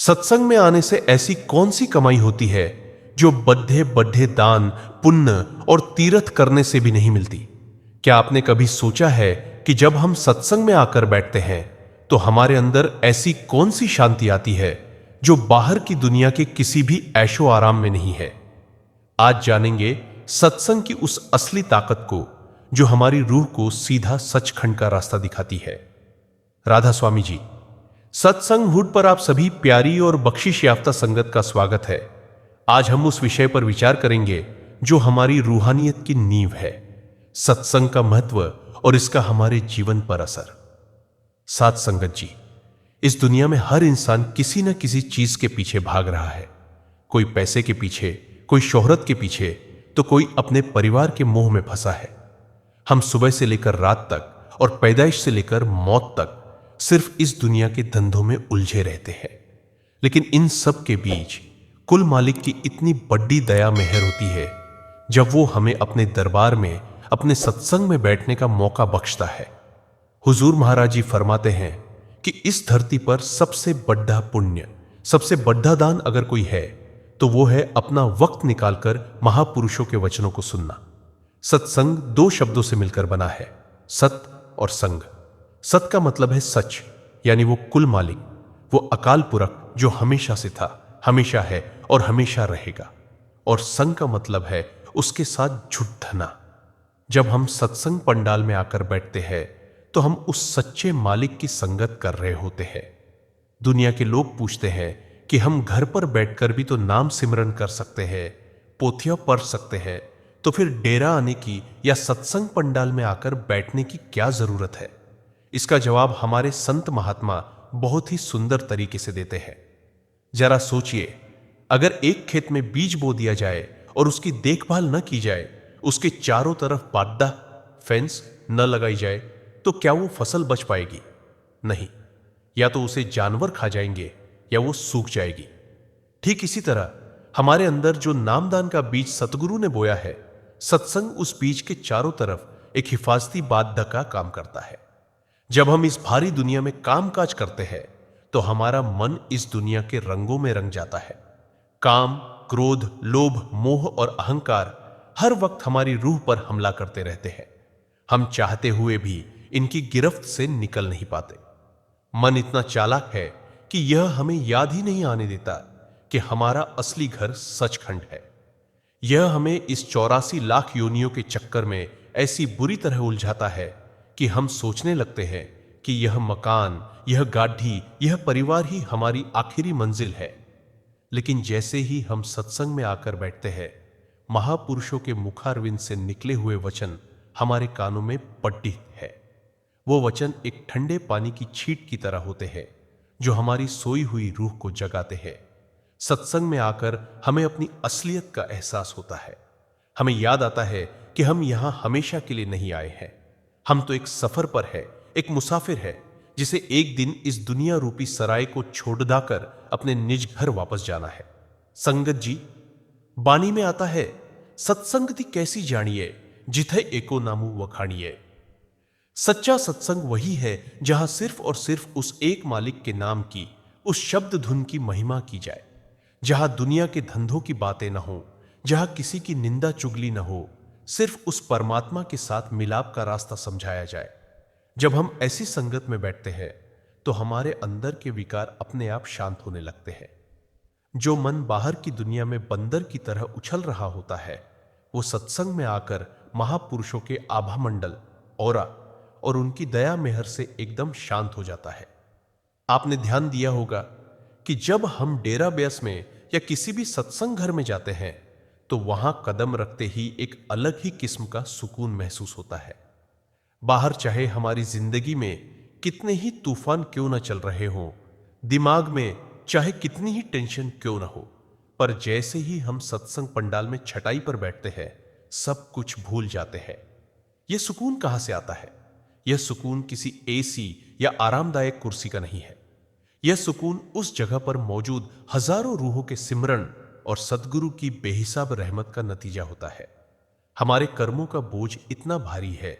सत्संग में आने से ऐसी कौन सी कमाई होती है जो बड्ढे बड्ढे दान, पुण्य और तीर्थ करने से भी नहीं मिलती? क्या आपने कभी सोचा है कि जब हम सत्संग में आकर बैठते हैं तो हमारे अंदर ऐसी कौन सी शांति आती है जो बाहर की दुनिया के किसी भी ऐशो आराम में नहीं है? आज जानेंगे सत्संग की उस असली ताकत को जो हमारी रूह को सीधा सचखंड का रास्ता दिखाती है। राधा स्वामी जी, सत्संग हुड पर आप सभी प्यारी और बख्शिश याफ्ता संगत का स्वागत है। आज हम उस विषय पर विचार करेंगे जो हमारी रूहानियत की नींव है, सत्संग का महत्व और इसका हमारे जीवन पर असर। साथ संगत जी, इस दुनिया में हर इंसान किसी न किसी चीज के पीछे भाग रहा है। कोई पैसे के पीछे, कोई शोहरत के पीछे, तो कोई अपने परिवार के मोह में फंसा है। हम सुबह से लेकर रात तक और पैदाइश से लेकर मौत तक सिर्फ इस दुनिया के धंधों में उलझे रहते हैं। लेकिन इन सब के बीच कुल मालिक की इतनी बड़ी दया मेहर होती है जब वो हमें अपने दरबार में, अपने सत्संग में बैठने का मौका बख्शता है। हुजूर महाराज जी फरमाते हैं कि इस धरती पर सबसे बड़ा पुण्य, सबसे बड़ा दान अगर कोई है तो वो है अपना वक्त निकालकर महापुरुषों के वचनों को सुनना। सत्संग दो शब्दों से मिलकर बना है, सत और संग। सत का मतलब है सच, यानी वो कुल मालिक, वो अकाल पुरख जो हमेशा से था, हमेशा है और हमेशा रहेगा। और संग का मतलब है उसके साथ जुटना। जब हम सत्संग पंडाल में आकर बैठते हैं तो हम उस सच्चे मालिक की संगत कर रहे होते हैं। दुनिया के लोग पूछते हैं कि हम घर पर बैठकर भी तो नाम सिमरन कर सकते हैं, पोथियां पढ़ सकते हैं, तो फिर डेरा आने की या सत्संग पंडाल में आकर बैठने की क्या जरूरत है? इसका जवाब हमारे संत महात्मा बहुत ही सुंदर तरीके से देते हैं। जरा सोचिए, अगर एक खेत में बीज बो दिया जाए और उसकी देखभाल न की जाए, उसके चारों तरफ बाड्डा फेंस न लगाई जाए, तो क्या वो फसल बच पाएगी? नहीं, या तो उसे जानवर खा जाएंगे या वो सूख जाएगी। ठीक इसी तरह हमारे अंदर जो नामदान का बीज सतगुरु ने बोया है, सत्संग उस बीज के चारों तरफ एक हिफाजती बाद्दा का काम करता है। जब हम इस भारी दुनिया में कामकाज करते हैं तो हमारा मन इस दुनिया के रंगों में रंग जाता है। काम, क्रोध, लोभ, मोह और अहंकार हर वक्त हमारी रूह पर हमला करते रहते हैं। हम चाहते हुए भी इनकी गिरफ्त से निकल नहीं पाते। मन इतना चालाक है कि यह हमें याद ही नहीं आने देता कि हमारा असली घर सचखंड है। यह हमें इस 84 लाख योनियों के चक्कर में ऐसी बुरी तरह उलझाता है कि हम सोचने लगते हैं कि यह मकान, यह गाड़ी, यह परिवार ही हमारी आखिरी मंजिल है। लेकिन जैसे ही हम सत्संग में आकर बैठते हैं, महापुरुषों के मुखारविंद से निकले हुए वचन हमारे कानों में पट्टित है। वो वचन एक ठंडे पानी की छींट की तरह होते हैं जो हमारी सोई हुई रूह को जगाते हैं। सत्संग में आकर हमें अपनी असलियत का एहसास होता है। हमें याद आता है कि हम यहां हमेशा के लिए नहीं आए हैं। हम तो एक सफर पर है, एक मुसाफिर है जिसे एक दिन इस दुनिया रूपी सराय को छोड़ दाकर अपने निज घर वापस जाना है। संगत जी, बानी में आता है, सत्संगति कैसी जानिए जिथे एको नामू वखाणिए। सच्चा सत्संग वही है जहां सिर्फ और सिर्फ उस एक मालिक के नाम की, उस शब्द धुन की महिमा की जाए, जहां दुनिया के धंधों की बातें न हो, जहां किसी की निंदा चुगली न हो, सिर्फ उस परमात्मा के साथ मिलाप का रास्ता समझाया जाए। जब हम ऐसी संगत में बैठते हैं तो हमारे अंदर के विकार अपने आप शांत होने लगते हैं। जो मन बाहर की दुनिया में बंदर की तरह उछल रहा होता है, वो सत्संग में आकर महापुरुषों के आभा मंडल, औरा और उनकी दया मेहर से एकदम शांत हो जाता है। आपने ध्यान दिया होगा कि जब हम डेरा बेस में या किसी भी सत्संग घर में जाते हैं तो वहां कदम रखते ही एक अलग ही किस्म का सुकून महसूस होता है। बाहर चाहे हमारी जिंदगी में कितने ही तूफान क्यों न चल रहे हों, दिमाग में चाहे कितनी ही टेंशन क्यों न हो, पर जैसे ही हम सत्संग पंडाल में छटाई पर बैठते हैं, सब कुछ भूल जाते हैं। यह सुकून कहां से आता है? यह सुकून किसी एसी या आरामदायक कुर्सी का नहीं है। यह सुकून उस जगह पर मौजूद हजारों रूहों के सिमरन और सदगुरु की बेहिसाब रहमत का नतीजा होता है। हमारे कर्मों का बोझ इतना भारी है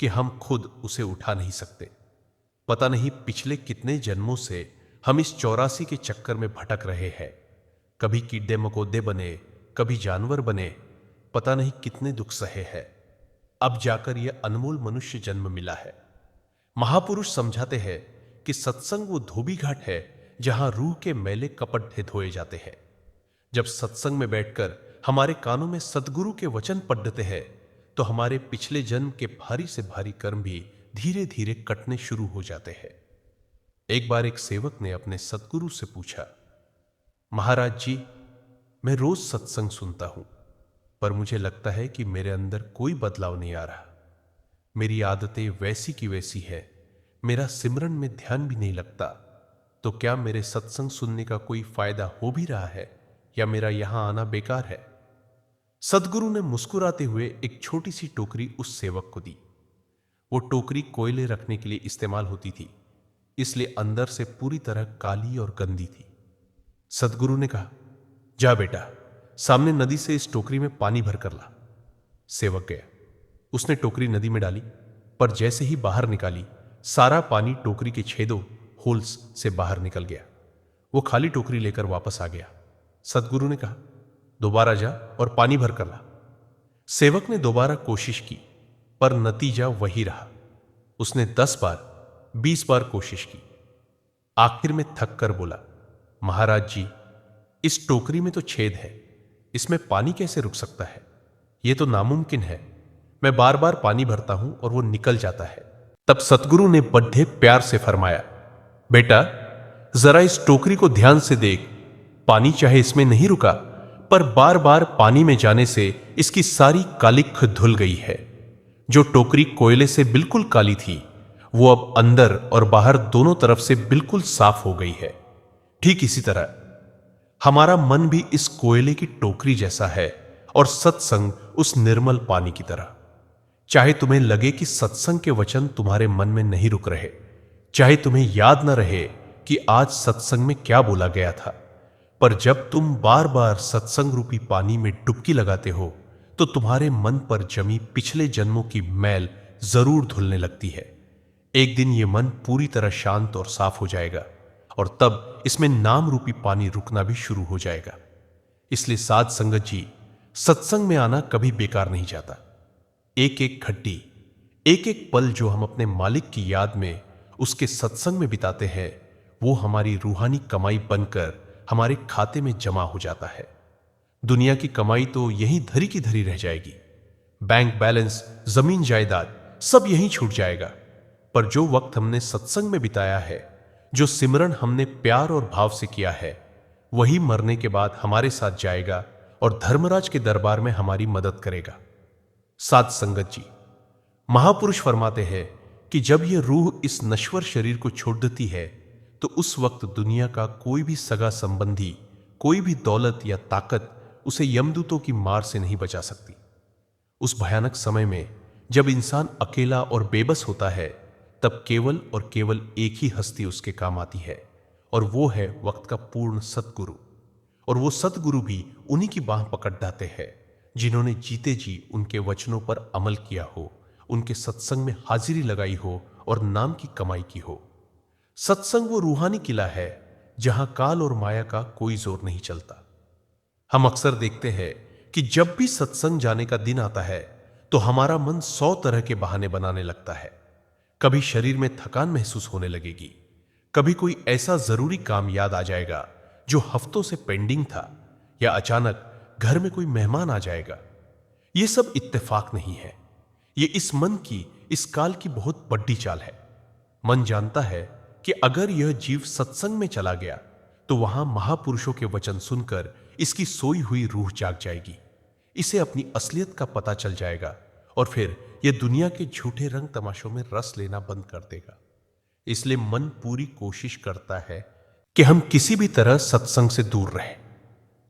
कि हम खुद उसे उठा नहीं सकते। पता नहीं पिछले कितने जन्मों से हम इस 84 के चक्कर में भटक रहे हैं। कभी कीड़े मकोड़े बने, कभी जानवर बने, पता नहीं कितने दुख सहे हैं। अब जाकर यह अनमोल मनुष्य जन्म मिला है। महापुरुष समझाते हैं कि सत्संग वो धोबी घाट है जहां रूह के मैले कपट धोए जाते हैं। जब सत्संग में बैठकर हमारे कानों में सद्गुरु के वचन पढ़ते हैं तो हमारे पिछले जन्म के भारी से भारी कर्म भी धीरे धीरे कटने शुरू हो जाते हैं। एक बार एक सेवक ने अपने सद्गुरु से पूछा, महाराज जी, मैं रोज सत्संग सुनता हूं, पर मुझे लगता है कि मेरे अंदर कोई बदलाव नहीं आ रहा। मेरी आदतें वैसी की वैसी है, मेरा सिमरन में ध्यान भी नहीं लगता। तो क्या मेरे सत्संग सुनने का कोई फायदा हो भी रहा है या मेरा यहां आना बेकार है? सद्गुरु ने मुस्कुराते हुए एक छोटी सी टोकरी उस सेवक को दी। वो टोकरी कोयले रखने के लिए इस्तेमाल होती थी, इसलिए अंदर से पूरी तरह काली और गंदी थी। सद्गुरु ने कहा, जा बेटा, सामने नदी से इस टोकरी में पानी भर कर ला। सेवक गया। उसने टोकरी नदी में डाली, पर जैसे ही बाहर निकाली सारा पानी टोकरी के छेदों होल्स से बाहर निकल गया। वो खाली टोकरी लेकर वापस आ गया। सद्गुरु ने कहा, दोबारा जा और पानी भर कर ला। सेवक ने दोबारा कोशिश की, पर नतीजा वही रहा। उसने 10 बार 20 बार कोशिश की। आखिर में थक कर बोला, महाराज जी, इस टोकरी में तो छेद है, इसमें पानी कैसे रुक सकता है? यह तो नामुमकिन है। मैं बार बार पानी भरता हूं और वो निकल जाता है। तब सतगुरु ने बड़े प्यार से फरमाया, बेटा, जरा इस टोकरी को ध्यान से देख। पानी चाहे इसमें नहीं रुका, पर बार बार पानी में जाने से इसकी सारी कालिख धुल गई है। जो टोकरी कोयले से बिल्कुल काली थी, वो अब अंदर और बाहर दोनों तरफ से बिल्कुल साफ हो गई है। ठीक इसी तरह हमारा मन भी इस कोयले की टोकरी जैसा है और सत्संग उस निर्मल पानी की तरह। चाहे तुम्हें लगे कि सत्संग के वचन तुम्हारे मन में नहीं रुक रहे, चाहे तुम्हें याद न रहे कि आज सत्संग में क्या बोला गया था, पर जब तुम बार बार सत्संग रूपी पानी में डुबकी लगाते हो तो तुम्हारे मन पर जमी पिछले जन्मों की मैल जरूर धुलने लगती है। एक दिन ये मन पूरी तरह शांत और साफ हो जाएगा और तब इसमें नाम रूपी पानी रुकना भी शुरू हो जाएगा। इसलिए साध संगत जी, सत्संग में आना कभी बेकार नहीं जाता। एक एक घंटी, एक एक पल जो हम अपने मालिक की याद में उसके सत्संग में बिताते हैं, वो हमारी रूहानी कमाई बनकर हमारे खाते में जमा हो जाता है। दुनिया की कमाई तो यहीं धरी की धरी रह जाएगी। बैंक बैलेंस, जमीन जायदाद सब यहीं छूट जाएगा। पर जो वक्त हमने सत्संग में बिताया है, जो सिमरन हमने प्यार और भाव से किया है, वही मरने के बाद हमारे साथ जाएगा और धर्मराज के दरबार में हमारी मदद करेगा। साध संगत जी, महापुरुष फरमाते हैं कि जब यह रूह इस नश्वर शरीर को छोड़ देती है तो उस वक्त दुनिया का कोई भी सगा संबंधी, कोई भी दौलत या ताकत उसे यमदूतों की मार से नहीं बचा सकती। उस भयानक समय में जब इंसान अकेला और बेबस होता है, तब केवल और केवल एक ही हस्ती उसके काम आती है, और वो है वक्त का पूर्ण सतगुरु। और वो सतगुरु भी उन्हीं की बाह पकड़ जाते हैं जिन्होंने जीते जी उनके वचनों पर अमल किया हो, उनके सत्संग में हाजिरी लगाई हो और नाम की कमाई की हो। सत्संग वो रूहानी किला है जहां काल और माया का कोई जोर नहीं चलता। हम अक्सर देखते हैं कि जब भी सत्संग जाने का दिन आता है तो हमारा मन 100 तरह के बहाने बनाने लगता है। कभी शरीर में थकान महसूस होने लगेगी, कभी कोई ऐसा जरूरी काम याद आ जाएगा जो हफ्तों से पेंडिंग था, या अचानक घर में कोई मेहमान आ जाएगा। यह सब इत्तेफाक नहीं है, ये इस मन की, इस काल की बहुत बड़ी चाल है। मन जानता है कि अगर यह जीव सत्संग में चला गया तो वहां महापुरुषों के वचन सुनकर इसकी सोई हुई रूह जाग जाएगी, इसे अपनी असलियत का पता चल जाएगा और फिर यह दुनिया के झूठे रंग तमाशों में रस लेना बंद कर देगा। इसलिए मन पूरी कोशिश करता है कि हम किसी भी तरह सत्संग से दूर रहें।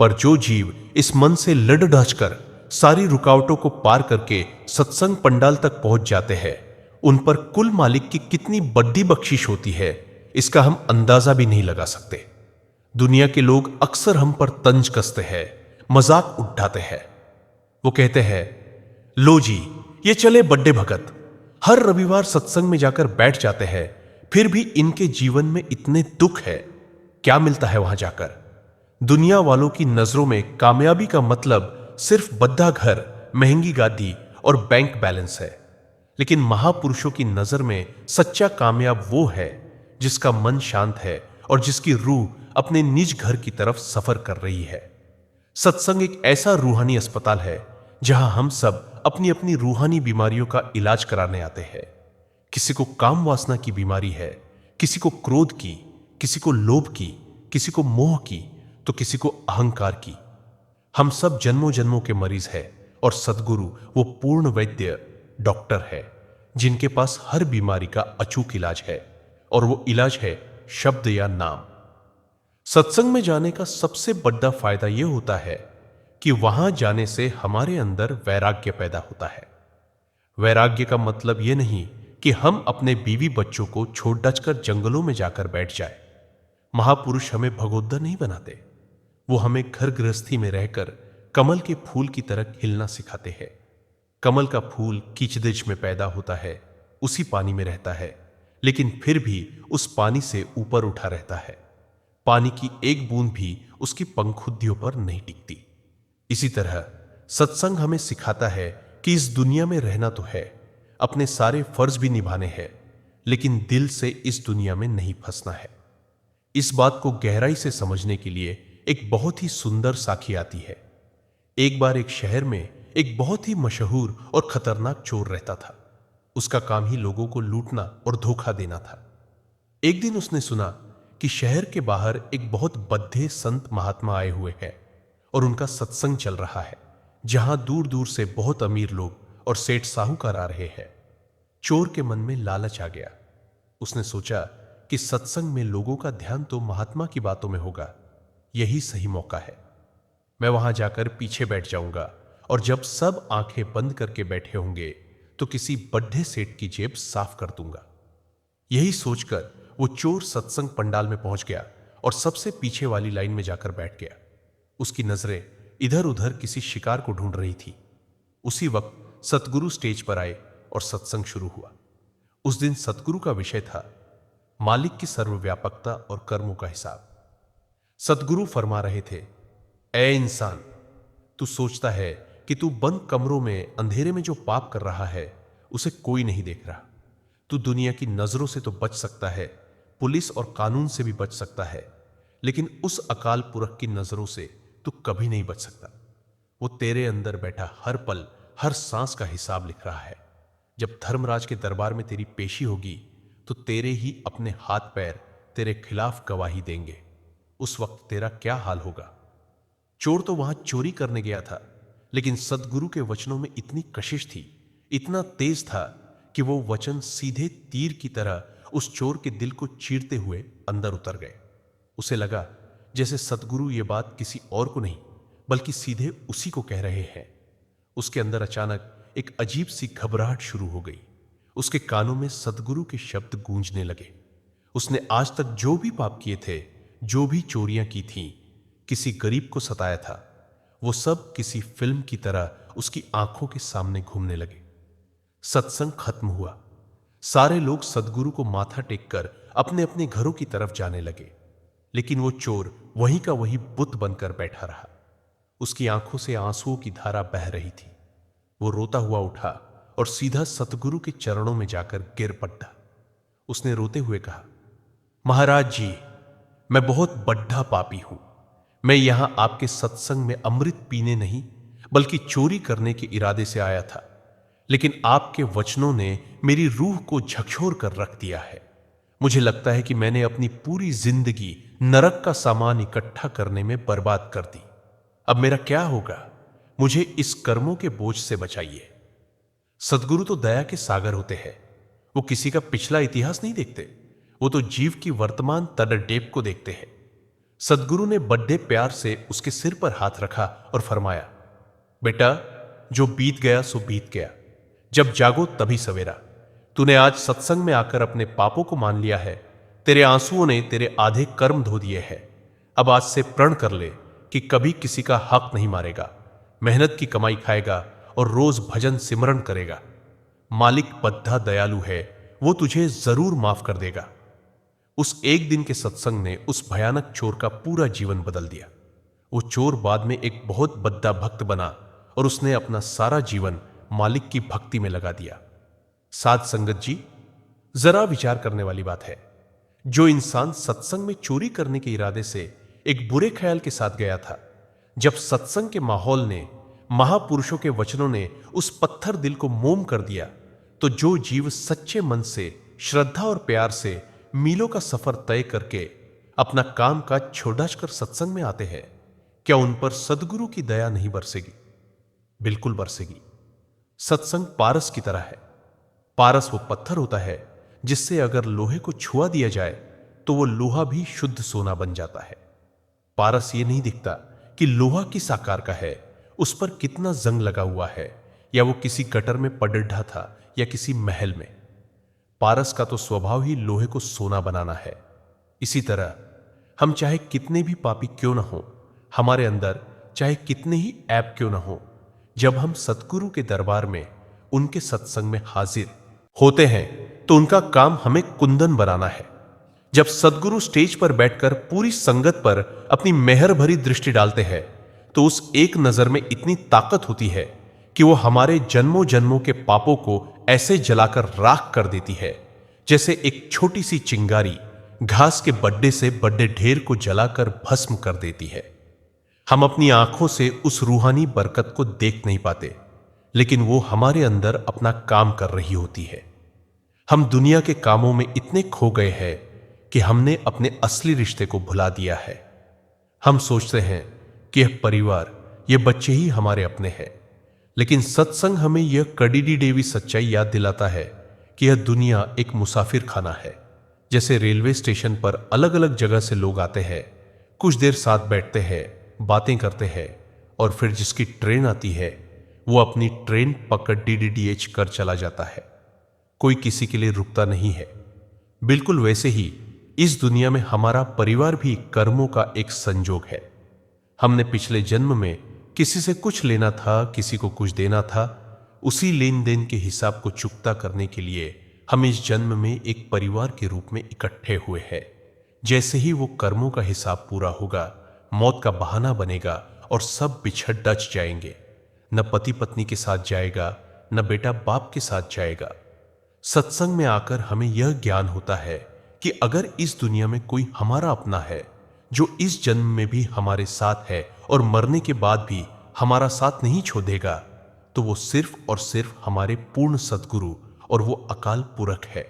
पर जो जीव इस मन से लड़ डाच कर सारी रुकावटों को पार करके सत्संग पंडाल तक पहुंच जाते हैं, उन पर कुल मालिक की कितनी बड़ी बख्शिश होती है, इसका हम अंदाजा भी नहीं लगा सकते। दुनिया के लोग अक्सर हम पर तंज कसते हैं, मजाक उठाते हैं। वो कहते हैं, लो जी, ये चले बड्डे भगत, हर रविवार सत्संग में जाकर बैठ जाते हैं, फिर भी इनके जीवन में इतने दुख है, क्या मिलता है वहां जाकर? दुनिया वालों की नजरों में कामयाबी का मतलब सिर्फ बद्दा घर, महंगी गादी और बैंक बैलेंस है। लेकिन महापुरुषों की नजर में सच्चा कामयाब वो है जिसका मन शांत है और जिसकी रूह अपने निज घर की तरफ सफर कर रही है। सत्संग एक ऐसा रूहानी अस्पताल है जहां हम सब अपनी अपनी रूहानी बीमारियों का इलाज कराने आते हैं। किसी को काम वासना की बीमारी है, किसी को क्रोध की, किसी को लोभ की, किसी को मोह की, तो किसी को अहंकार की। हम सब जन्मों जन्मों के मरीज हैं और सदगुरु वो पूर्ण वैद्य डॉक्टर है जिनके पास हर बीमारी का अचूक इलाज है, और वो इलाज है शब्द या नाम। सत्संग में जाने का सबसे बड़ा फायदा यह होता है कि वहां जाने से हमारे अंदर वैराग्य पैदा होता है। वैराग्य का मतलब यह नहीं कि हम अपने बीवी बच्चों को छोड़ डचकर जंगलों में जाकर बैठ जाए। महापुरुष हमें भगोदर नहीं बनाते, वो हमें घर गृहस्थी में रहकर कमल के फूल की तरह खिलना सिखाते हैं। कमल का फूल कीचदिच में पैदा होता है, उसी पानी में रहता है, लेकिन फिर भी उस पानी से ऊपर उठा रहता है। पानी की एक बूंद भी उसकी पंखुदियों पर नहीं टिकती। इसी तरह सत्संग हमें सिखाता है कि इस दुनिया में रहना तो है, अपने सारे फर्ज भी निभाने हैं, लेकिन दिल से इस दुनिया में नहीं फंसना है। इस बात को गहराई से समझने के लिए एक बहुत ही सुंदर साखी आती है। एक बार एक शहर में एक बहुत ही मशहूर और खतरनाक चोर रहता था। उसका काम ही लोगों को लूटना और धोखा देना था। एक दिन उसने सुना कि शहर के बाहर एक बहुत बद्धे संत महात्मा आए हुए हैं और उनका सत्संग चल रहा है, जहां दूर दूर से बहुत अमीर लोग और सेठ साहूकार आ रहे हैं। चोर के मन में लालच आ गया। उसने सोचा कि सत्संग में लोगों का ध्यान तो महात्मा की बातों में होगा, यही सही मौका है। मैं वहां जाकर पीछे बैठ जाऊंगा और जब सब आंखें बंद करके बैठे होंगे तो किसी बड्ढे सेठ की जेब साफ कर दूंगा। यही सोचकर वो चोर सत्संग पंडाल में पहुंच गया और सबसे पीछे वाली लाइन में जाकर बैठ गया। उसकी नजरें इधर उधर किसी शिकार को ढूंढ रही थी। उसी वक्त सतगुरु स्टेज पर आए और सत्संग शुरू हुआ। उस दिन सतगुरु का विषय था मालिक की सर्वव्यापकता और कर्मों का हिसाब। सतगुरु फरमा रहे थे, ऐ इंसान, तू सोचता है कि तू बंद कमरों में अंधेरे में जो पाप कर रहा है उसे कोई नहीं देख रहा। तू दुनिया की नजरों से तो बच सकता है, पुलिस और कानून से भी बच सकता है, लेकिन उस अकाल पुरख की नजरों से तू कभी नहीं बच सकता। वो तेरे अंदर बैठा हर पल, हर सांस का हिसाब लिख रहा है। जब धर्मराज के दरबार में तेरी पेशी होगी तो तेरे ही अपने हाथ पैर तेरे खिलाफ गवाही देंगे। उस वक्त तेरा क्या हाल होगा? चोर तो वहां चोरी करने गया था, लेकिन सदगुरु के वचनों में इतनी कशिश थी, इतना तेज था कि वो वचन सीधे तीर की तरह उस चोर के दिल को चीरते हुए अंदर उतर गए। उसे लगा जैसे सदगुरु ये बात किसी और को नहीं बल्कि सीधे उसी को कह रहे हैं। उसके अंदर अचानक एक अजीब सी घबराहट शुरू हो गई। उसके कानों में सदगुरु के शब्द गूंजने लगे। उसने आज तक जो भी पाप किए थे, जो भी चोरियां की थीं, किसी गरीब को सताया था, वो सब किसी फिल्म की तरह उसकी आंखों के सामने घूमने लगे। सत्संग खत्म हुआ। सारे लोग सदगुरु को माथा टेककर अपने अपने घरों की तरफ जाने लगे, लेकिन वो चोर वहीं का वही बुत बनकर बैठा रहा। उसकी आंखों से आंसुओं की धारा बह रही थी। वो रोता हुआ उठा और सीधा सतगुरु के चरणों में जाकर गिर पड़ा। उसने रोते हुए कहा, महाराज जी, मैं बहुत बड्ढा पापी हूं। मैं यहां आपके सत्संग में अमृत पीने नहीं बल्कि चोरी करने के इरादे से आया था, लेकिन आपके वचनों ने मेरी रूह को झकझोर कर रख दिया है। मुझे लगता है कि मैंने अपनी पूरी जिंदगी नरक का सामान इकट्ठा करने में बर्बाद कर दी। अब मेरा क्या होगा? मुझे इस कर्मों के बोझ से बचाइए। सदगुरु तो दया के सागर होते हैं। वो किसी का पिछला इतिहास नहीं देखते, वो तो जीव की वर्तमान तड़डेप को देखते हैं। सदगुरु ने बड़े प्यार से उसके सिर पर हाथ रखा और फरमाया, बेटा, जो बीत गया सो बीत गया। जब जागो तभी सवेरा। तूने आज सत्संग में आकर अपने पापों को मान लिया है। तेरे आंसुओं ने तेरे आधे कर्म धो दिए हैं। अब आज से प्रण कर ले कि कभी किसी का हक नहीं मारेगा, मेहनत की कमाई खाएगा और रोज भजन सिमरन करेगा। मालिक बद्धा दयालु है, वो तुझे जरूर माफ कर देगा। उस एक दिन के सत्संग ने उस भयानक चोर का पूरा जीवन बदल दिया। वो चोर बाद में एक बहुत बद्दा भक्त बना और उसने अपना सारा जीवन मालिक की भक्ति में लगा दिया। साध संगत जी, जरा विचार करने वाली बात है। जो इंसान सत्संग में चोरी करने के इरादे से एक बुरे ख्याल के साथ गया था, जब सत्संग के माहौल ने, महापुरुषों के वचनों ने उस पत्थर दिल को मोम कर दिया, तो जो जीव सच्चे मन से, श्रद्धा और प्यार से मीलों का सफर तय करके अपना काम काज छोड़कर सत्संग में आते हैं, क्या उन पर सदगुरु की दया नहीं बरसेगी? बिल्कुल बरसेगी। सत्संग पारस की तरह है। पारस वो पत्थर होता है जिससे अगर लोहे को छुआ दिया जाए तो वो लोहा भी शुद्ध सोना बन जाता है। पारस ये नहीं दिखता कि लोहा किस आकार का है, उस पर कितना जंग लगा हुआ है, या वो किसी गटर में पडढ़ा था या किसी महल में। पारस का तो स्वभाव ही लोहे को सोना बनाना है। इसी तरह हम चाहे कितने भी पापी क्यों ना हो, हमारे अंदर चाहे कितने ही ऐप क्यों ना हो, जब हम सतगुरु के दरबार में, उनके सत्संग में हाजिर होते हैं तो उनका काम हमें कुंदन बनाना है। जब सदगुरु स्टेज पर बैठकर पूरी संगत पर अपनी मेहर भरी दृष्टि डालते हैं तो उस एक नजर में इतनी ताकत होती है कि वो हमारे जन्मों जन्मों के पापों को ऐसे जलाकर राख कर देती है जैसे एक छोटी सी चिंगारी घास के बड्डे से बड़े ढेर को जलाकर भस्म कर देती है। हम अपनी आंखों से उस रूहानी बरकत को देख नहीं पाते, लेकिन वो हमारे अंदर अपना काम कर रही होती है। हम दुनिया के कामों में इतने खो गए हैं कि हमने अपने असली रिश्ते को भुला दिया है। हम सोचते हैं कि यह परिवार, ये बच्चे ही हमारे अपने हैं, लेकिन सत्संग हमें यह कड़ीडी डेवी सच्चाई याद दिलाता है कि यह दुनिया एक मुसाफिर खाना है। जैसे रेलवे स्टेशन पर अलग अलग जगह से लोग आते हैं, कुछ देर साथ बैठते हैं, बातें करते हैं, और फिर जिसकी ट्रेन आती है वो अपनी ट्रेन पकड़ डीडीडीएच कर चला जाता है। कोई किसी के लिए रुकता नहीं है। बिल्कुल वैसे ही इस दुनिया में हमारा परिवार भी कर्मों का एक संजोग है। हमने पिछले जन्म में किसी से कुछ लेना था, किसी को कुछ देना था। उसी लेन देन के हिसाब को चुकता करने के लिए हम इस जन्म में एक परिवार के रूप में इकट्ठे हुए हैं। जैसे ही वो कर्मों का हिसाब पूरा होगा, मौत का बहाना बनेगा और सब बिछड़ डच जाएंगे। न पति पत्नी के साथ जाएगा, न बेटा बाप के साथ जाएगा। सत्संग में आकर हमें यह ज्ञान होता है कि अगर इस दुनिया में कोई हमारा अपना है जो इस जन्म में भी हमारे साथ है और मरने के बाद भी हमारा साथ नहीं छोड़ेगा, तो वो सिर्फ और सिर्फ हमारे पूर्ण सद्गुरु और वो अकाल पुरख है।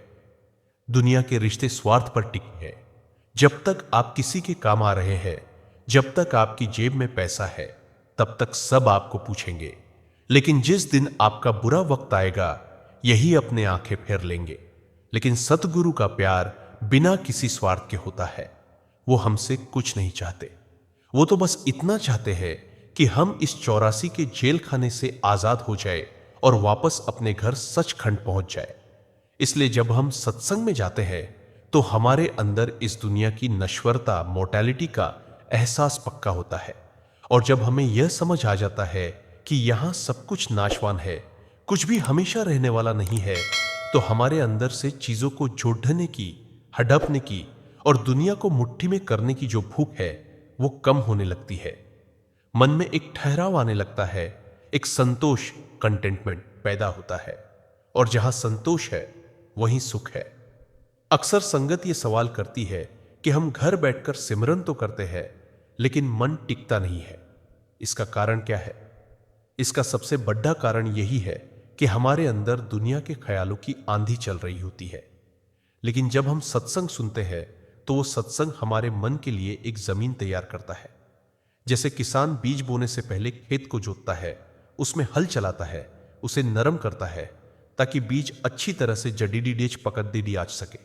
दुनिया के रिश्ते स्वार्थ पर टिके हैं। जब तक आप किसी के काम आ रहे हैं, जब तक आपकी जेब में पैसा है, तब तक सब आपको पूछेंगे। लेकिन जिस दिन आपका बुरा वक्त आएगा, यही अपने आंखें फेर लेंगे। लेकिन सतगुरु का प्यार बिना किसी स्वार्थ के होता है। वो हमसे कुछ नहीं चाहते। वो तो बस इतना चाहते हैं कि हम इस 84 के जेल खाने से आजाद हो जाए और वापस अपने घर सचखंड पहुंच जाए। इसलिए जब हम सत्संग में जाते हैं तो हमारे अंदर इस दुनिया की नश्वरता, मोर्टेलिटी का एहसास पक्का होता है। और जब हमें यह समझ आ जाता है कि यहां सब कुछ नाशवान है, कुछ भी हमेशा रहने वाला नहीं है, तो हमारे अंदर से चीजों को जोड़ने की, हड़पने की और दुनिया को मुट्ठी में करने की जो भूख है वो कम होने लगती है। मन में एक ठहराव आने लगता है, एक संतोष, कंटेंटमेंट पैदा होता है। और जहां संतोष है वहीं सुख है। अक्सर संगत ये सवाल करती है कि हम घर बैठकर सिमरन तो करते हैं लेकिन मन टिकता नहीं है। इसका कारण क्या है? इसका सबसे बड़ा कारण यही है कि हमारे अंदर दुनिया के ख्यालों की आंधी चल रही होती है। लेकिन जब हम सत्संग सुनते हैं तो वो सत्संग हमारे मन के लिए एक जमीन तैयार करता है। जैसे किसान बीज बोने से पहले खेत को जोतता है, उसमें हल चलाता है, उसे नरम करता है ताकि बीज अच्छी तरह से जड़ीडीडेच पकड़ दी आ सके।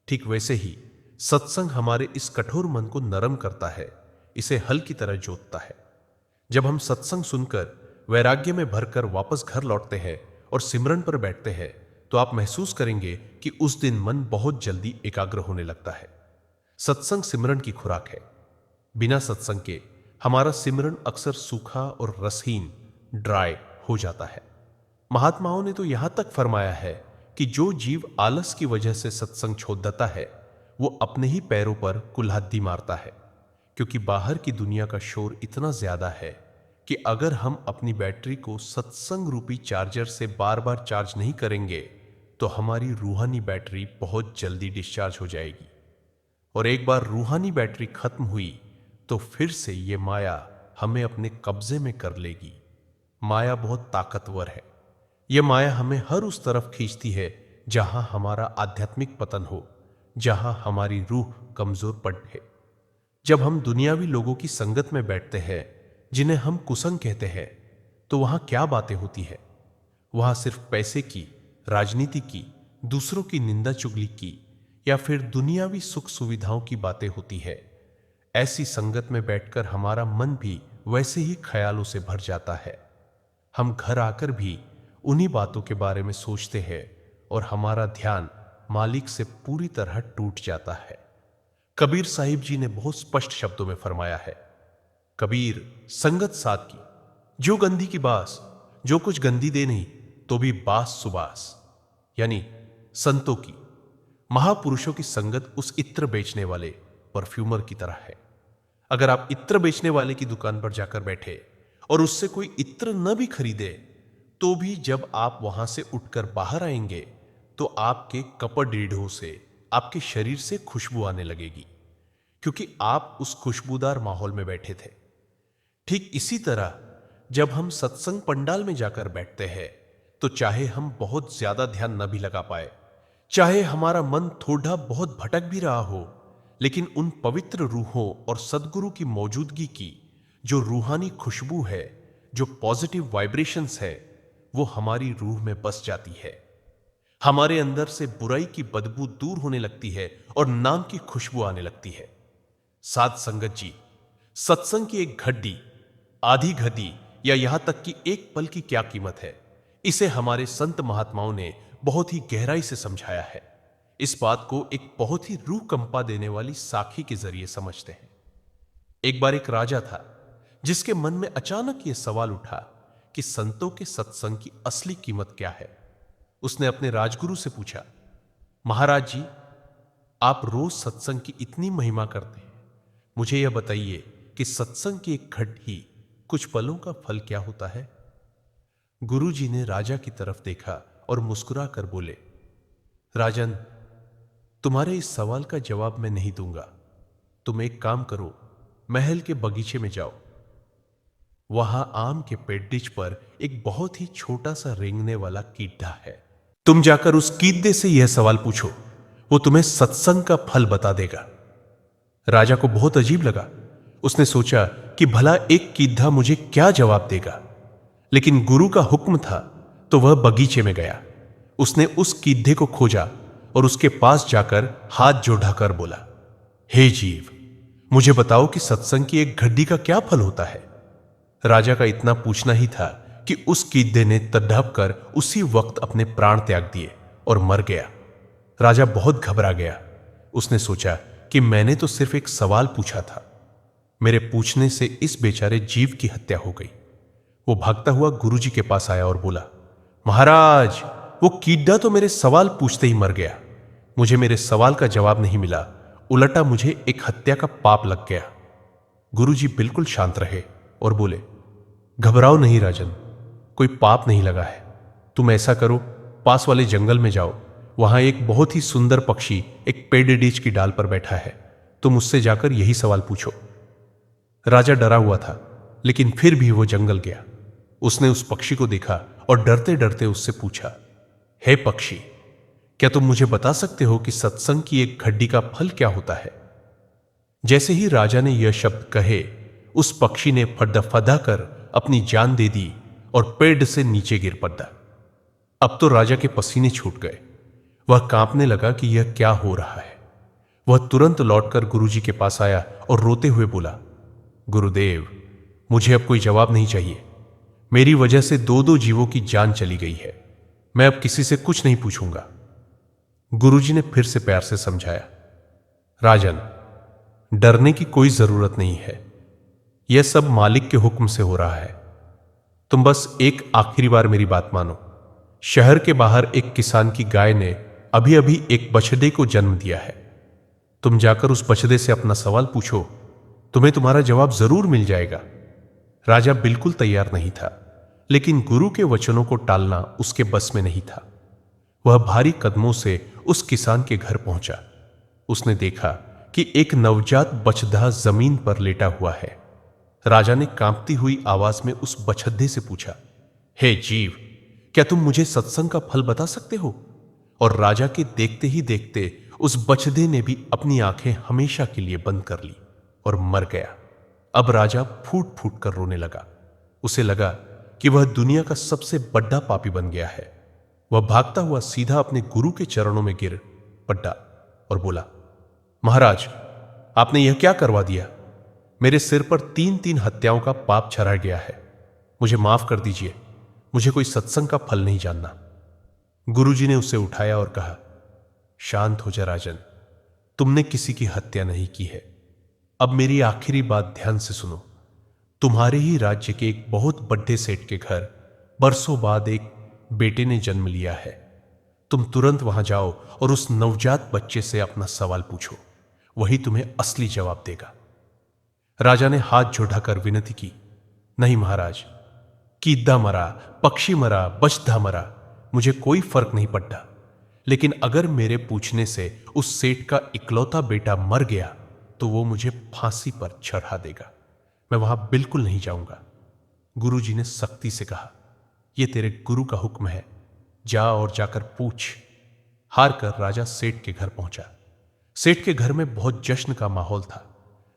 ठीक वैसे ही सत्संग हमारे इस कठोर मन को नरम करता है, इसे हल की तरह जोतता है। जब हम सत्संग सुनकर वैराग्य में भरकर वापस घर लौटते हैं और सिमरन पर बैठते हैं तो आप महसूस करेंगे कि उस दिन मन बहुत जल्दी एकाग्र होने लगता है। सत्संग सिमरन की खुराक है। बिना सत्संग के हमारा सिमरन अक्सर सूखा और रसहीन, ड्राई हो जाता है। महात्माओं ने तो यहां तक फरमाया है कि जो जीव आलस की वजह से सत्संग छोड़ देता है वो अपने ही पैरों पर कुल्हाड़ी मारता है, क्योंकि बाहर की दुनिया का शोर इतना ज्यादा है कि अगर हम अपनी बैटरी को सत्संग रूपी चार्जर से बार बार चार्ज नहीं करेंगे तो हमारी रूहानी बैटरी बहुत जल्दी डिस्चार्ज हो जाएगी। और एक बार रूहानी बैटरी खत्म हुई तो फिर से ये माया हमें अपने कब्जे में कर लेगी। माया बहुत ताकतवर है। यह माया हमें हर उस तरफ खींचती है जहां हमारा आध्यात्मिक पतन हो, जहां हमारी रूह कमजोर पड़े। जब हम दुनियावी लोगों की संगत में बैठते हैं जिन्हें हम कुसंग कहते हैं, तो वहां क्या बातें होती है? वहां सिर्फ पैसे की, राजनीति की, दूसरों की निंदा चुगली की या फिर दुनियावी सुख सुविधाओं की बातें होती है। ऐसी संगत में बैठकर हमारा मन भी वैसे ही ख्यालों से भर जाता है। हम घर आकर भी उन्हीं बातों के बारे में सोचते हैं और हमारा ध्यान मालिक से पूरी तरह टूट जाता है। कबीर साहिब जी ने बहुत स्पष्ट शब्दों में फरमाया है, कबीर संगत साथ की, जो गंदी की बास, जो कुछ गंदी दे नहीं तो भी बास सुबास। यानी संतों की, महापुरुषों की संगत उस इत्र बेचने वाले परफ्यूमर की तरह है। अगर आप इत्र बेचने वाले की दुकान पर जाकर बैठे और उससे कोई इत्र न भी खरीदे, तो भी जब आप वहां से उठकर बाहर आएंगे तो आपके कपड़ रीढ़ों से, आपके शरीर से खुशबू आने लगेगी, क्योंकि आप उस खुशबूदार माहौल में बैठे थे। ठीक इसी तरह जब हम सत्संग पंडाल में जाकर बैठते हैं तो चाहे हम बहुत ज्यादा ध्यान न भी लगा पाए, चाहे हमारा मन थोड़ा बहुत भटक भी रहा हो, लेकिन उन पवित्र रूहों और सद्गुरु की मौजूदगी की जो रूहानी खुशबू है, जो पॉजिटिव वाइब्रेशंस है, वो हमारी रूह में बस जाती है। हमारे अंदर से बुराई की बदबू दूर होने लगती है और नाम की खुशबू आने लगती है। साध संगत जी, सत्संग की एक घड्डी, आधी घड़ी या यहां तक कि एक पल की क्या कीमत है, इसे हमारे संत महात्माओं ने बहुत ही गहराई से समझाया है। इस बात को एक बहुत ही रूह कंपा देने वाली साखी के जरिए समझते हैं। एक बार एक राजा था जिसके मन में अचानक यह सवाल उठा कि संतों के सत्संग की असली कीमत क्या है। उसने अपने राजगुरु से पूछा, महाराज जी, आप रोज सत्संग की इतनी महिमा करते हैं, मुझे यह बताइए कि सत्संग की एक घड़ी, कुछ पलों का फल क्या होता है? गुरुजी ने राजा की तरफ देखा और मुस्कुरा कर बोले, राजन, तुम्हारे इस सवाल का जवाब मैं नहीं दूंगा। तुम एक काम करो, महल के बगीचे में जाओ। वहां आम के पेड़िज पर एक बहुत ही छोटा सा रेंगने वाला कीड़ा है। तुम जाकर उस कीड़े से यह सवाल पूछो, वो तुम्हें सत्संग का फल बता देगा। राजा को बहुत अजीब लगा। उसने सोचा कि भला एक कीड़ा मुझे क्या जवाब देगा, लेकिन गुरु का हुक्म था तो वह बगीचे में गया। उसने उस कीड़े को खोजा और उसके पास जाकर हाथ जोड़कर बोला, हे जीव, मुझे बताओ कि सत्संग की एक घड़ी का क्या फल होता है। राजा का इतना पूछना ही था कि उस कीड़े ने तड़प कर उसी वक्त अपने प्राण त्याग दिए और मर गया। राजा बहुत घबरा गया। उसने सोचा कि मैंने तो सिर्फ एक सवाल पूछा था, मेरे पूछने से इस बेचारे जीव की हत्या हो गई। वो भागता हुआ गुरुजी के पास आया और बोला, महाराज, वो कीड़ा तो मेरे सवाल पूछते ही मर गया। मुझे मेरे सवाल का जवाब नहीं मिला, उल्टा मुझे एक हत्या का पाप लग गया। गुरुजी बिल्कुल शांत रहे और बोले, घबराओ नहीं राजन, कोई पाप नहीं लगा है। तुम ऐसा करो, पास वाले जंगल में जाओ, वहां एक बहुत ही सुंदर पक्षी एक पेड़ की डाल पर बैठा है, तुम उससे जाकर यही सवाल पूछो। राजा डरा हुआ था, लेकिन फिर भी वो जंगल गया। उसने उस पक्षी को देखा और डरते डरते उससे पूछा, हे पक्षी, क्या तुम मुझे बता सकते हो कि सत्संग की एक घड़ी का फल क्या होता है? जैसे ही राजा ने यह शब्द कहे, उस पक्षी ने फड्डा कर अपनी जान दे दी और पेड़ से नीचे गिर पड़ा। अब तो राजा के पसीने छूट गए। वह कांपने लगा कि यह क्या हो रहा है। वह तुरंत लौटकर गुरुजी के पास आया और रोते हुए बोला, गुरुदेव, मुझे अब कोई जवाब नहीं चाहिए। मेरी वजह से दो जीवों की जान चली गई है। मैं अब किसी से कुछ नहीं पूछूंगा। गुरुजी ने फिर से प्यार से समझाया, राजन, डरने की कोई जरूरत नहीं है। यह सब मालिक के हुक्म से हो रहा है। तुम बस एक आखिरी बार मेरी बात मानो। शहर के बाहर एक किसान की गाय ने अभी अभी एक बछड़े को जन्म दिया है। तुम जाकर उस बछड़े से अपना सवाल पूछो, तुम्हें तुम्हारा जवाब जरूर मिल जाएगा। राजा बिल्कुल तैयार नहीं था, लेकिन गुरु के वचनों को टालना उसके बस में नहीं था। वह भारी कदमों से उस किसान के घर पहुंचा। उसने देखा कि एक नवजात बछड़ा जमीन पर लेटा हुआ है। राजा ने कांपती हुई आवाज में उस बछड़े से पूछा, हे जीव, क्या तुम मुझे सत्संग का फल बता सकते हो? और राजा के देखते ही देखते उस बछड़े ने भी अपनी आंखें हमेशा के लिए बंद कर ली और मर गया। अब राजा फूट फूट कर रोने लगा। उसे लगा कि वह दुनिया का सबसे बड़ा पापी बन गया है। वह भागता हुआ सीधा अपने गुरु के चरणों में गिर पड़ा और बोला, महाराज, आपने यह क्या करवा दिया? मेरे सिर पर 3-3 हत्याओं का पाप चढ़ा गया है। मुझे माफ कर दीजिए, मुझे कोई सत्संग का फल नहीं जानना। गुरुजी ने उसे उठाया और कहा, शांत हो जा राजन, तुमने किसी की हत्या नहीं की है। अब मेरी आखिरी बात ध्यान से सुनो। तुम्हारे ही राज्य के एक बहुत बड़े सेठ के घर बरसों बाद एक बेटे ने जन्म लिया है। तुम तुरंत वहां जाओ और उस नवजात बच्चे से अपना सवाल पूछो, वही तुम्हें असली जवाब देगा। राजा ने हाथ जोड़कर विनती की, नहीं महाराज, कीदा मरा, पक्षी मरा, बछड़ा मरा, मुझे कोई फर्क नहीं पड़ता, लेकिन अगर मेरे पूछने से उस सेठ का इकलौता बेटा मर गया तो वो मुझे फांसी पर चढ़ा देगा। मैं वहां बिल्कुल नहीं जाऊंगा। गुरुजी ने सख्ती से कहा, यह तेरे गुरु का हुक्म है, जा और जाकर पूछ। हार कर राजा सेठ के घर पहुंचा। सेठ के घर में बहुत जश्न का माहौल था।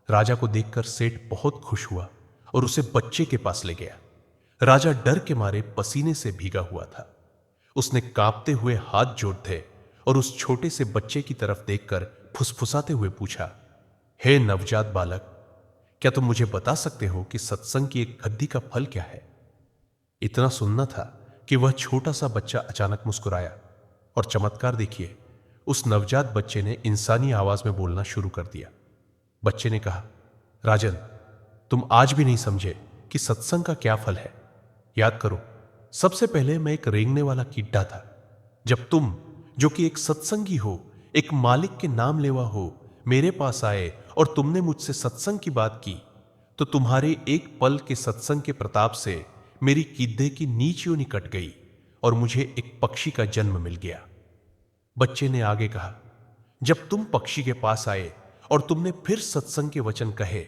राजा को देखकर सेठ बहुत खुश हुआ और उसे बच्चे के पास ले गया। राजा डर के मारे पसीने से भीगा हुआ था। उसने कांपते हुए हाथ जोड़े और उस छोटे से बच्चे की तरफ देखकर फुसफुसाते हुए पूछा, हे नवजात बालक, क्या तुम मुझे बता सकते हो कि सत्संग की एक गद्दी का फल क्या है? इतना सुनना था कि वह छोटा सा बच्चा अचानक मुस्कुराया और चमत्कार देखिए, उस नवजात बच्चे ने इंसानी आवाज में बोलना शुरू कर दिया। बच्चे ने कहा, राजन, तुम आज भी नहीं समझे कि सत्संग का क्या फल है। याद करो, सबसे पहले मैं एक रेंगने वाला कीड़ा था। जब तुम, जो कि एक सत्संगी हो, एक मालिक के नाम लेवा हो, मेरे पास आए और तुमने मुझसे सत्संग की बात की, तो तुम्हारे एक पल के सत्संग के प्रताप से मेरी कीधे की नीच योनि कट गई और मुझे एक पक्षी का जन्म मिल गया। बच्चे ने आगे कहा, जब तुम पक्षी के पास आए और तुमने फिर सत्संग के वचन कहे,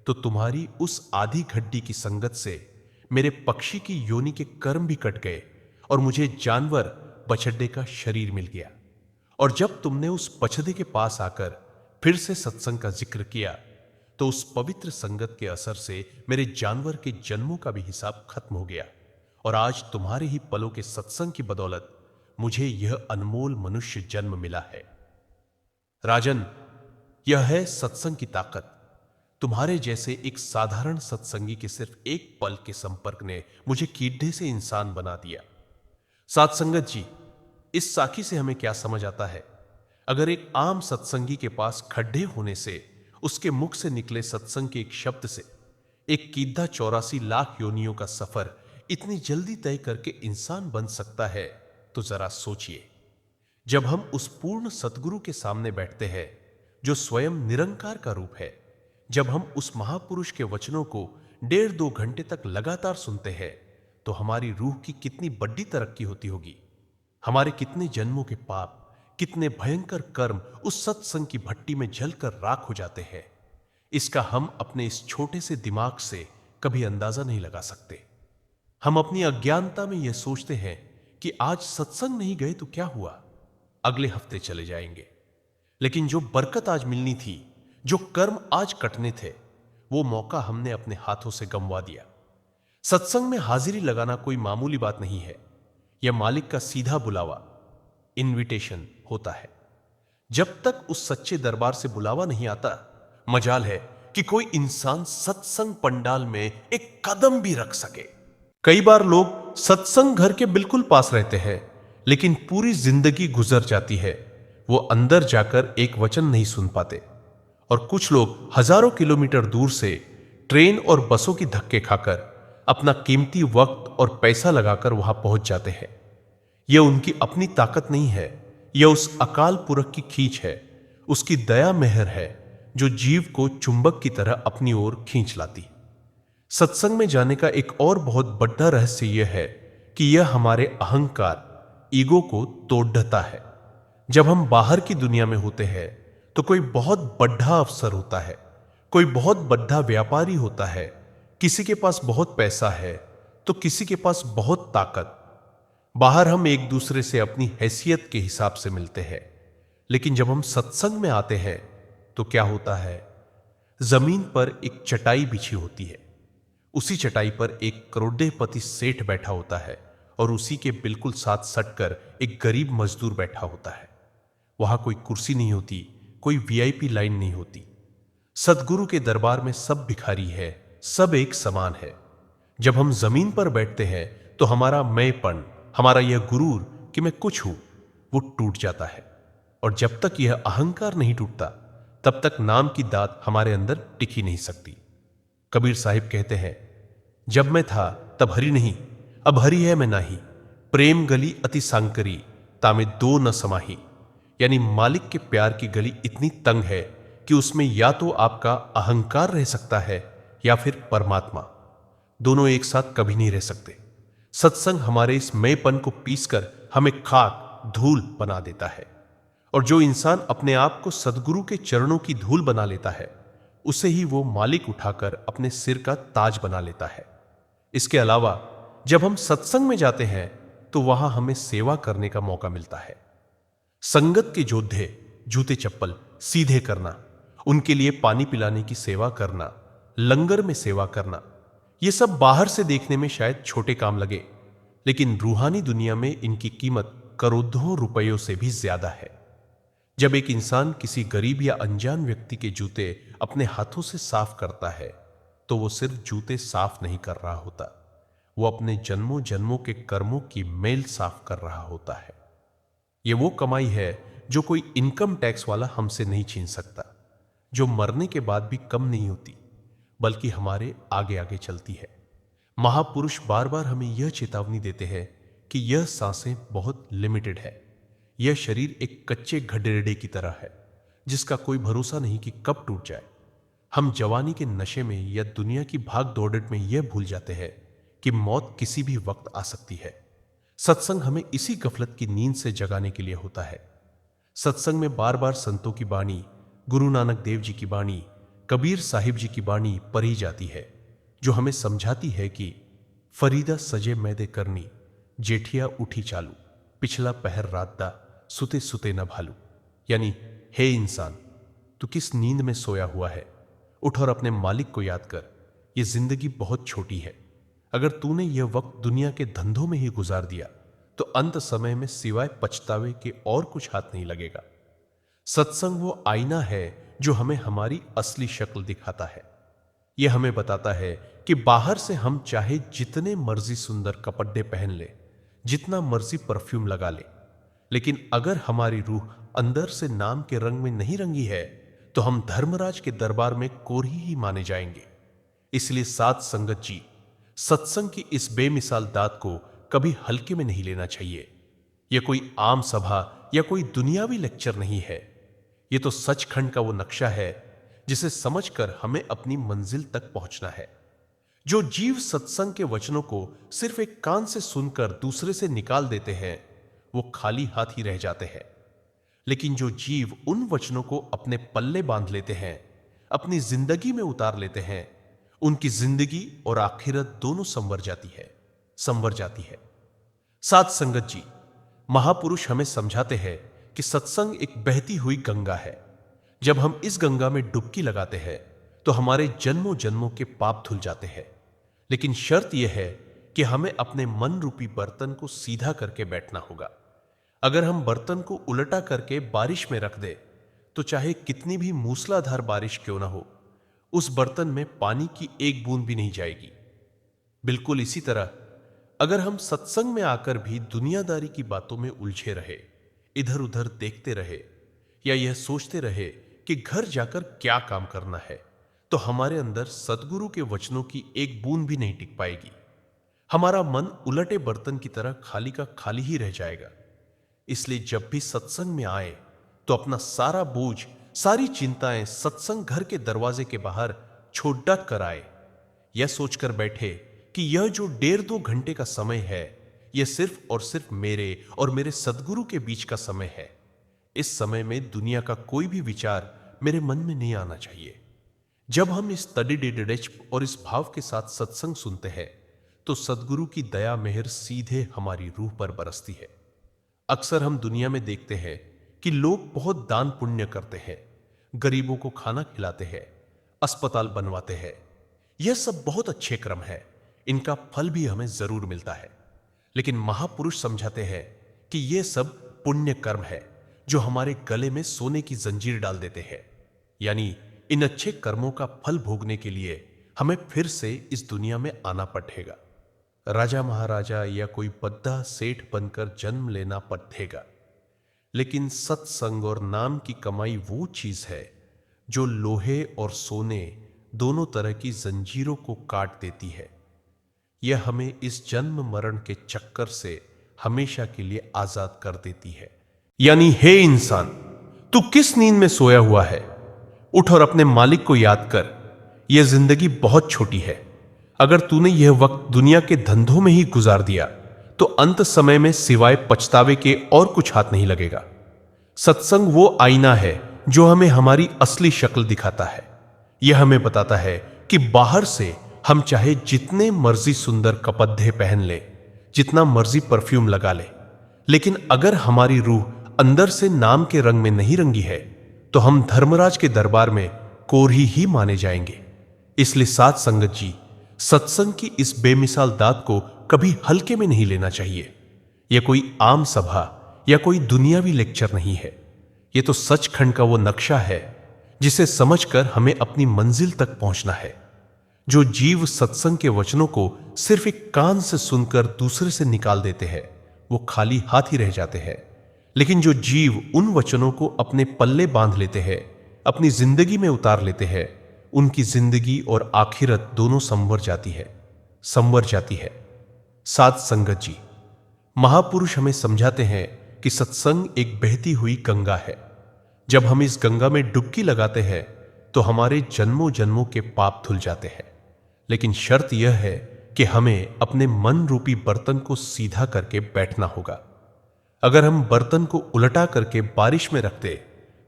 तो तुम्हारी उस आधी घड्डी की संगत से मेरे पक्षी की योनि के कर्म भी कट गए और मुझे जानवर बछड़े का शरीर मिल गया। और जब तुमने उस बछड़े के पास आकर फिर से सत्संग का जिक्र किया, तो उस पवित्र संगत के असर से मेरे जानवर के जन्मों का भी हिसाब खत्म हो गया और आज तुम्हारे ही पलों के सत्संग की बदौलत मुझे यह अनमोल मनुष्य जन्म मिला है। राजन, यह है सत्संग की ताकत। तुम्हारे जैसे एक साधारण सत्संगी के सिर्फ एक पल के संपर्क ने मुझे कीड़े से इंसान बना दिया। साथ संगत जी, इस साखी से हमें क्या समझ आता है? अगर एक आम सत्संगी के पास खड्डे होने से उसके मुख से निकले सत्संग के एक शब्द से एक कीड़ा 84 लाख योनियों का सफर इतनी जल्दी तय करके इंसान बन सकता है, तो जरा सोचिए, जब हम उस पूर्ण सतगुरु के सामने बैठते हैं जो स्वयं निरंकार का रूप है, जब हम उस महापुरुष के वचनों को 1.5-2 घंटे तक लगातार सुनते हैं, तो हमारी रूह की कितनी बड़ी तरक्की होती होगी। हमारे कितने जन्मों के पाप, कितने भयंकर कर्म उस सत्संग की भट्टी में जलकर राख हो जाते हैं। इसका हम अपने इस छोटे से दिमाग से कभी अंदाजा नहीं लगा सकते। हम अपनी अज्ञानता में यह सोचते हैं कि आज सत्संग नहीं गए तो क्या हुआ, अगले हफ्ते चले जाएंगे। लेकिन जो बरकत आज मिलनी थी, जो कर्म आज कटने थे, वो मौका हमने अपने हाथों से गंवा दिया। सत्संग में हाजिरी लगाना कोई मामूली बात नहीं है। यह मालिक का सीधा बुलावा, इनविटेशन होता है। जब तक उस सच्चे दरबार से बुलावा नहीं आता, मजाल है कि कोई इंसान सत्संग पंडाल में एक कदम भी रख सके। कई बार लोग सत्संग घर के बिल्कुल पास रहते हैं, लेकिन पूरी जिंदगी गुजर जाती है, वो अंदर जाकर एक वचन नहीं सुन पाते। और कुछ लोग हजारों किलोमीटर दूर से ट्रेन और बसों की धक्के खाकर अपना कीमती वक्त और पैसा लगाकर वहां पहुंच जाते हैं। यह उनकी अपनी ताकत नहीं है, यह उस अकाल पुरख की खींच है, उसकी दया मेहर है जो जीव को चुंबक की तरह अपनी ओर खींच लाती। सत्संग में जाने का एक और बहुत बड़ा रहस्य यह है कि यह हमारे अहंकार, ईगो को तोड़ देता है। जब हम बाहर की दुनिया में होते हैं तो कोई बहुत बड़ा अफसर होता है, कोई बहुत बड़ा व्यापारी होता है, किसी के पास बहुत पैसा है तो किसी के पास बहुत ताकत। बाहर हम एक दूसरे से अपनी हैसियत के हिसाब से मिलते हैं, लेकिन जब हम सत्संग में आते हैं तो क्या होता है? जमीन पर एक चटाई बिछी होती है, उसी चटाई पर एक करोड़पति सेठ बैठा होता है और उसी के बिल्कुल साथ सटकर एक गरीब मजदूर बैठा होता है। वहां कोई कुर्सी नहीं होती, कोई वीआईपी लाइन नहीं होती। सदगुरु के दरबार में सब भिखारी है, सब एक समान है। जब हम जमीन पर बैठते हैं तो हमारा मैंपन, हमारा यह गुरूर कि मैं कुछ हूं, वो टूट जाता है। और जब तक यह अहंकार नहीं टूटता तब तक नाम की दात हमारे अंदर टिक ही नहीं सकती। कबीर साहिब कहते हैं, जब मैं था तब हरि नहीं, अब हरि है मैं नाही। प्रेम गली अति सांकरी, तामे दो न समाही। यानी मालिक के प्यार की गली इतनी तंग है कि उसमें या तो आपका अहंकार रह सकता है या फिर परमात्मा। दोनों एक साथ कभी नहीं रह सकते। सत्संग हमारे इस मैंपन को पीसकर हमें खाक, धूल बना देता है। और जो इंसान अपने आप को सदगुरु के चरणों की धूल बना लेता है, उसे ही वो मालिक उठाकर अपने सिर का ताज बना लेता है। इसके अलावा जब हम सत्संग में जाते हैं तो वहां हमें सेवा करने का मौका मिलता है। संगत के योद्धे जूते चप्पल सीधे करना, उनके लिए पानी पिलाने की सेवा करना, लंगर में सेवा करना, ये सब बाहर से देखने में शायद छोटे काम लगे, लेकिन रूहानी दुनिया में इनकी कीमत करोड़ों रुपयों से भी ज्यादा है। जब एक इंसान किसी गरीब या अनजान व्यक्ति के जूते अपने हाथों से साफ करता है तो वो सिर्फ जूते साफ नहीं कर रहा होता, वो अपने जन्मों जन्मों के कर्मों की मेल साफ कर रहा होता है। ये वो कमाई है जो कोई इनकम टैक्स वाला हमसे नहीं छीन सकता, जो मरने के बाद भी कम नहीं होती बल्कि हमारे आगे आगे चलती है। महापुरुष बार बार हमें यह चेतावनी देते हैं कि यह सांसें बहुत लिमिटेड है। यह शरीर एक कच्चे घड़ेड़े की तरह है जिसका कोई भरोसा नहीं कि कब टूट जाए। हम जवानी के नशे में या दुनिया की भाग दौड़ में यह भूल जाते हैं कि मौत किसी भी वक्त आ सकती है। सत्संग हमें इसी गफलत की नींद से जगाने के लिए होता है। सत्संग में बार बार संतों की बाणी, गुरु नानक देव जी की बाणी, कबीर साहिब जी की बाणी पढ़ी जाती है, जो हमें समझाती है कि फरीदा सजे मैदे करनी, जेठिया उठी चालू, पिछला पहर रात दा, सुते सुते न भालू। यानी हे इंसान, तू किस नींद में सोया हुआ है, उठ और अपने मालिक को याद कर। यह जिंदगी बहुत छोटी है। अगर तूने यह वक्त दुनिया के धंधों में ही गुजार दिया तो अंत समय में सिवाय पछतावे के और कुछ हाथ नहीं लगेगा। सत्संग वो आईना है जो हमें हमारी असली शक्ल दिखाता है। यह हमें बताता है कि बाहर से हम चाहे जितने मर्जी सुंदर कपड़े पहन ले, जितना मर्जी परफ्यूम लगा ले, लेकिन अगर हमारी रूह अंदर से नाम के रंग में नहीं रंगी है तो हम धर्मराज के दरबार में कोरही ही माने जाएंगे। इसलिए साध संगत जी, सत्संग की इस बेमिसाल दात को कभी हल्के में नहीं लेना चाहिए। यह कोई आम सभा या कोई दुनियावी लेक्चर नहीं है। यह तो सचखंड का वो नक्शा है जिसे समझकर हमें अपनी मंजिल तक पहुंचना है। जो जीव सत्संग के वचनों को सिर्फ एक कान से सुनकर दूसरे से निकाल देते हैं वो खाली हाथ ही रह जाते हैं, लेकिन जो जीव उन वचनों को अपने पल्ले बांध लेते हैं, अपनी जिंदगी में उतार लेते हैं, उनकी जिंदगी और आखिरत दोनों संवर जाती है। साध संगत जी, महापुरुष हमें समझाते हैं कि सत्संग एक बहती हुई गंगा है। जब हम इस गंगा में डुबकी लगाते हैं तो हमारे जन्मों जन्मों के पाप धुल जाते हैं, लेकिन शर्त यह है कि हमें अपने मन रूपी बर्तन को सीधा करके बैठना होगा। अगर हम बर्तन को उल्टा करके बारिश में रख दे तो चाहे कितनी भी मूसलाधार बारिश क्यों ना हो, उस बर्तन में पानी की एक बूंद भी नहीं जाएगी। बिल्कुल इसी तरह अगर हम सत्संग में आकर भी दुनियादारी की बातों में उलझे रहे, इधर उधर देखते रहे या यह सोचते रहे कि घर जाकर क्या काम करना है, तो हमारे अंदर सदगुरु के वचनों की एक बूंद भी नहीं टिक पाएगी। हमारा मन उलटे बर्तन की तरह खाली का खाली ही रह जाएगा। इसलिए जब भी सत्संग में आए तो अपना सारा बोझ सारी चिंताएं सत्संग घर के दरवाजे के बाहर छोड़ डाट कर आए। यह सोचकर बैठे कि यह जो 1.5-2 घंटे का समय है, यह सिर्फ और सिर्फ मेरे और मेरे सदगुरु के बीच का समय है। इस समय में दुनिया का कोई भी विचार मेरे मन में नहीं आना चाहिए। जब हम इस तड़िड़िड़िच और इस भाव के साथ सत्संग सुनते हैं तो सदगुरु की दया मेहर सीधे हमारी रूह पर बरसती है। अक्सर हम दुनिया में देखते हैं कि लोग बहुत दान पुण्य करते हैं, गरीबों को खाना खिलाते हैं, अस्पताल बनवाते हैं। यह सब बहुत अच्छे क्रम है, इनका फल भी हमें जरूर मिलता है। लेकिन महापुरुष समझाते हैं कि यह सब पुण्य कर्म है जो हमारे गले में सोने की जंजीर डाल देते हैं। यानी इन अच्छे कर्मों का फल भोगने के लिए हमें फिर से इस दुनिया में आना पड़ेगा। राजा महाराजा या कोई बद्दा सेठ बनकर जन्म लेना पड़ेगा। लेकिन सत्संग और नाम की कमाई वो चीज है जो लोहे और सोने दोनों तरह की जंजीरों को काट देती है। यह हमें इस जन्म मरण के चक्कर से हमेशा के लिए आजाद कर देती है। यानी हे इंसान, तू किस नींद में सोया हुआ है? उठ और अपने मालिक को याद कर। यह जिंदगी बहुत छोटी है। अगर तूने यह वक्त दुनिया के धंधों में ही गुजार दिया तो अंत समय में सिवाय पछतावे के और कुछ हाथ नहीं लगेगा। सत्संग वो आईना है जो हमें हमारी असली शक्ल दिखाता है। यह हमें बताता है कि बाहर से हम चाहे जितने मर्जी सुंदर कपड़े पहन ले, जितना मर्जी परफ्यूम लगा ले, लेकिन अगर हमारी रूह अंदर से नाम के रंग में नहीं रंगी है तो हम धर्मराज के दरबार में कोढ़ी ही माने जाएंगे। इसलिए साथ संगत जी, सत्संग की इस बेमिसाल दात को कभी हल्के में नहीं लेना चाहिए। यह कोई आम सभा या कोई दुनियावी लेक्चर नहीं है। यह तो सचखंड का वो नक्शा है जिसे समझकर हमें अपनी मंजिल तक पहुंचना है। जो जीव सत्संग के वचनों को सिर्फ एक कान से सुनकर दूसरे से निकाल देते हैं वो खाली हाथ ही रह जाते हैं। लेकिन जो जीव उन वचनों को अपने पल्ले बांध लेते हैं, अपनी जिंदगी में उतार लेते हैं, उनकी जिंदगी और आखिरत दोनों संवर जाती है। साथ संगत जी, महापुरुष हमें समझाते हैं कि सत्संग एक बहती हुई गंगा है। जब हम इस गंगा में डुबकी लगाते हैं तो हमारे जन्मों जन्मों के पाप धुल जाते हैं। लेकिन शर्त यह है कि हमें अपने मन रूपी बर्तन को सीधा करके बैठना होगा। अगर हम बर्तन को उल्टा करके बारिश में रखते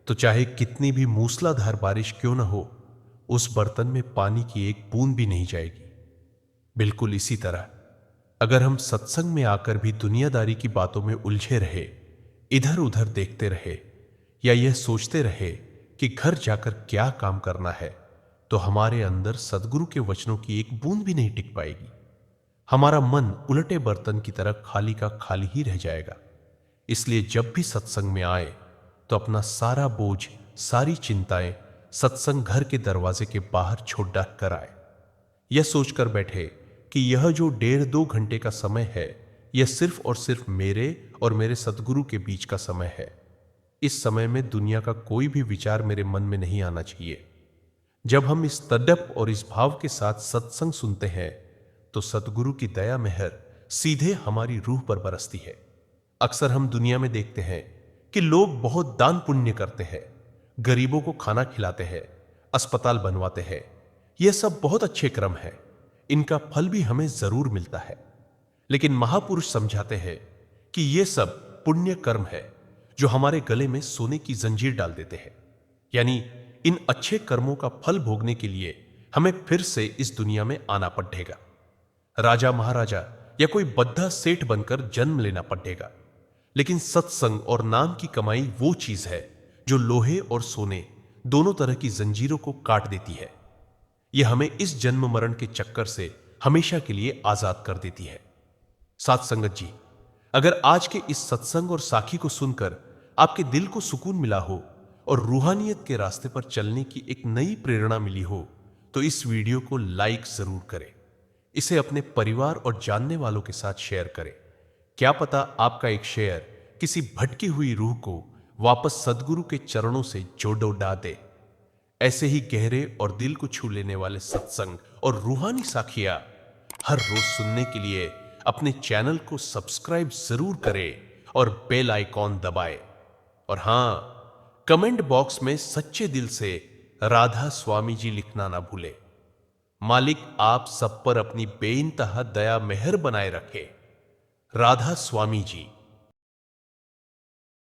तो चाहे कितनी भी मूसलाधार बारिश क्यों न हो, उस बर्तन में पानी की एक बूंद भी नहीं जाएगी। बिल्कुल इसी तरह अगर हम सत्संग में आकर भी दुनियादारी की बातों में उलझे रहे, इधर उधर देखते रहे या यह सोचते रहे कि घर जाकर क्या काम करना है, तो हमारे अंदर सदगुरु के वचनों की एक बूंद भी नहीं टिक पाएगी। हमारा मन उलटे बर्तन की तरह खाली का खाली ही रह जाएगा। इसलिए जब भी सत्संग में आए तो अपना सारा बोझ, सारी चिंताएं सत्संग घर के दरवाजे के बाहर छोड़ डाल कर आए। यह सोचकर बैठे कि यह जो 1.5-2 घंटे का समय है, यह सिर्फ और सिर्फ मेरे और मेरे सदगुरु के बीच का समय है। इस समय में दुनिया का कोई भी विचार मेरे मन में नहीं आना चाहिए। जब हम इस तड़प और इस भाव के साथ सत्संग सुनते हैं तो सदगुरु की दया मेहर सीधे हमारी रूह पर बरसती है। अक्सर हम दुनिया में देखते हैं कि लोग बहुत दान पुण्य करते हैं, गरीबों को खाना खिलाते हैं, अस्पताल बनवाते हैं। यह सब बहुत अच्छे क्रम है, इनका फल भी हमें जरूर मिलता है। लेकिन महापुरुष समझाते हैं कि यह सब पुण्य कर्म है जो हमारे गले में सोने की जंजीर डाल देते हैं। यानी इन अच्छे कर्मों का फल भोगने के लिए हमें फिर से इस दुनिया में आना पड़ेगा। राजा महाराजा या कोई बद्दा सेठ बनकर जन्म लेना पड़ेगा। लेकिन सत्संग और नाम की कमाई वो चीज है जो लोहे और सोने दोनों तरह की जंजीरों को काट देती है। यह हमें इस जन्म मरण के चक्कर से हमेशा के लिए आजाद कर देती है। साथ संगत जी, अगर आज के इस सत्संग और साखी को सुनकर आपके दिल को सुकून मिला हो और रूहानियत के रास्ते पर चलने की एक नई प्रेरणा मिली हो तो इस वीडियो को लाइक जरूर करें। इसे अपने परिवार और जानने वालों के साथ शेयर करें। क्या पता आपका एक शेयर किसी भटकी हुई रूह को वापस सदगुरु के चरणों से जोड़ दे। ऐसे ही गहरे और दिल को छू लेने वाले सत्संग और रूहानी साखियां हर रोज सुनने के लिए अपने चैनल को सब्सक्राइब जरूर करें और बेल आइकॉन दबाएं। और हां, कमेंट बॉक्स में सच्चे दिल से राधा स्वामी जी लिखना ना भूले। मालिक आप सब पर अपनी बेइंतहा दया मेहर बनाए रखे। राधा स्वामी जी।